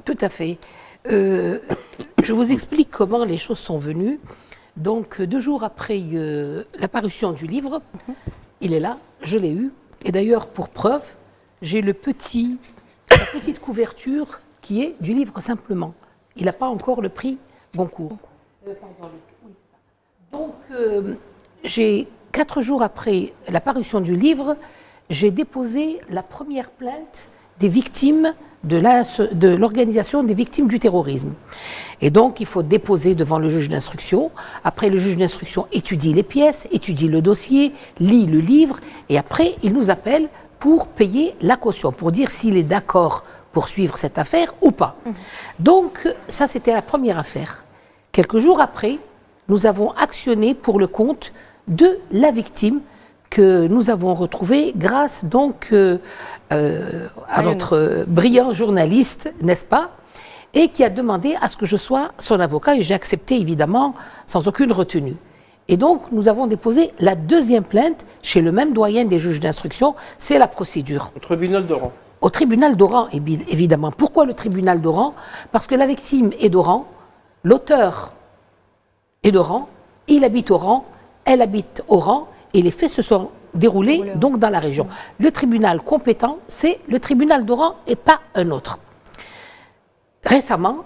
Tout à fait. Je vous explique comment les choses sont venues. Donc, 2 jours après la parution du livre, il est là, je l'ai eu. Et d'ailleurs, pour preuve, j'ai la petite couverture qui est du livre simplement. Il n'a pas encore le prix Goncourt. Donc, 4 jours après la parution du livre, j'ai déposé la première plainte des victimes de l'organisation des victimes du terrorisme. Et donc, il faut déposer devant le juge d'instruction. Après, le juge d'instruction étudie les pièces, étudie le dossier, lit le livre, et après, il nous appelle pour payer la caution, pour dire s'il est d'accord pour suivre cette affaire ou pas. Donc, ça, c'était la première affaire. Quelques jours après, nous avons actionné pour le compte de la victime que nous avons retrouvée grâce donc à notre brillant journaliste, n'est-ce pas, et qui a demandé à ce que je sois son avocat, et j'ai accepté évidemment sans aucune retenue. Et donc nous avons déposé la 2e plainte chez le même doyen des juges d'instruction, c'est la procédure. Au tribunal d'Oran. Au tribunal d'Oran, évidemment. Pourquoi le tribunal d'Oran? Parce que la victime est d'Oran, l'auteur est d'Oran, il habite Oran, elle habite Oran, et les faits se sont déroulés donc dans la région. Le tribunal compétent, c'est le tribunal d'Oran et pas un autre. Récemment,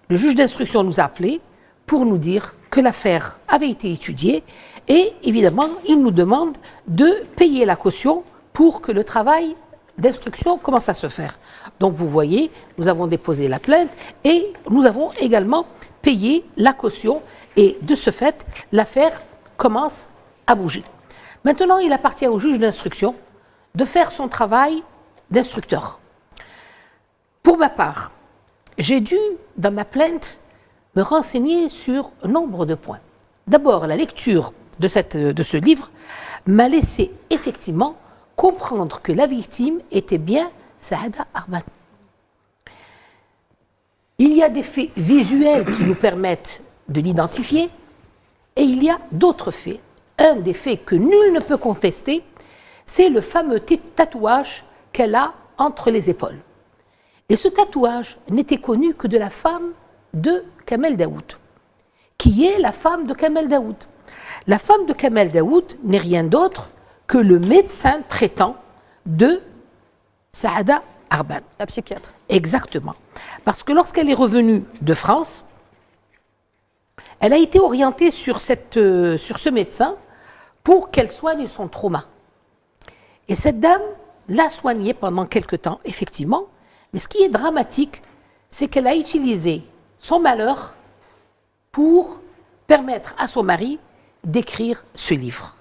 le juge d'instruction nous a appelés pour nous dire que l'affaire avait été étudiée et évidemment, il nous demande de payer la caution pour que le travail d'instruction commence à se faire. Donc vous voyez, nous avons déposé la plainte et nous avons également payé la caution et de ce fait, l'affaire commence à bouger. Maintenant, il appartient au juge d'instruction de faire son travail d'instructeur. Pour ma part, j'ai dû, dans ma plainte, me renseigner sur nombre de points. D'abord, la lecture de ce livre m'a laissé effectivement comprendre que la victime était bien Saada Arban. Il y a des faits visuels qui nous permettent de l'identifier et il y a d'autres faits. Un des faits que nul ne peut contester, c'est le fameux tatouage qu'elle a entre les épaules. Et ce tatouage n'était connu que de la femme de Kamel Daoud. Qui est la femme de Kamel Daoud? La femme de Kamel Daoud n'est rien d'autre que le médecin traitant de Saada Arban. La psychiatre. Exactement. Parce que lorsqu'elle est revenue de France, elle a été orientée sur ce médecin pour qu'elle soigne son trauma. Et cette dame l'a soignée pendant quelque temps, effectivement. Mais ce qui est dramatique, c'est qu'elle a utilisé son malheur pour permettre à son mari d'écrire ce livre.